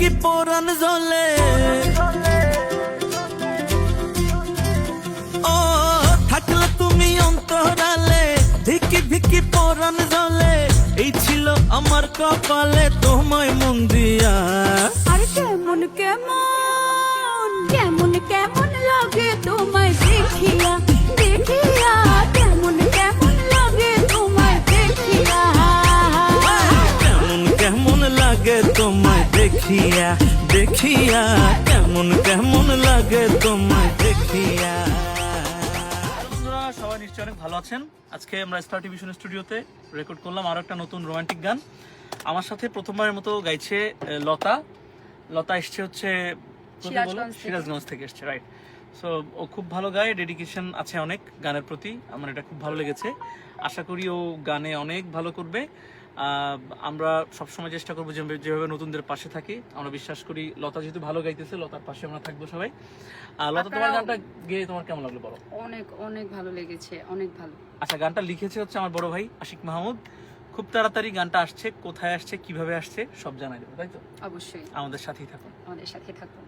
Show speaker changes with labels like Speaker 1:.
Speaker 1: ভিকি পরাণ জ্বলে, ও থাকলে তুমি অন্তরালে, ভিকি ভিকি পরাণ জ্বলে, এই ছিল আমার কপালে তোমায় মন দিয়া।
Speaker 2: আর কেমন কেমন কেমন কেমন লাগে তোমায় দেখিয়া দেখিয়া, কেমন কেমন লাগে তোমায় দেখিয়া,
Speaker 1: কেমন কেমন লাগে তোমায় দেখিয়া দেখিয়া, কেমন কেমন লাগে তোমায় দেখিয়া।
Speaker 3: বন্ধুরা সবাই নিশ্চয়ই অনেক ভালো আছেন। আজকে আমরা স্টার টেলিভিশন স্টুডিওতে রেকর্ড করলাম আরো একটা নতুন রোমান্টিক গান। আমার সাথে প্রথমবারের মতো গাইছে লতা। লতা এসছে হচ্ছে সিরাজগঞ্জ থেকে এসছে, রাইট। সো ও খুব ভালো গায়, ডেডিকেশন আছে অনেক গানের প্রতি, আমার এটা খুব ভালো লেগেছে। আশা করি ও গানে অনেক ভালো করবে। আমরা সবসময় চেষ্টা করবো যেভাবে নতুনদের পাশে থাকি। আমরা বিশ্বাস করি লতা যেহেতু ভালো গাইতেছে, লতার পাশে আমরা থাকবো সবাই। লতা, তোমার গানটা গেয়ে তোমার কেমন লাগলো বলো?
Speaker 4: অনেক অনেক ভালো লেগেছে, অনেক ভালো।
Speaker 3: আচ্ছা, গানটা লিখেছে হচ্ছে আমার বড় ভাই আশিক মাহমুদ। খুব তাড়াতাড়ি গানটা আসছে, কোথায় আসছে, কিভাবে আসছে সব জানাই দেবো, তাই তো?
Speaker 4: অবশ্যই
Speaker 3: আমাদের সাথেই থাকুন।
Speaker 4: আমাদের সাথে থাকুন।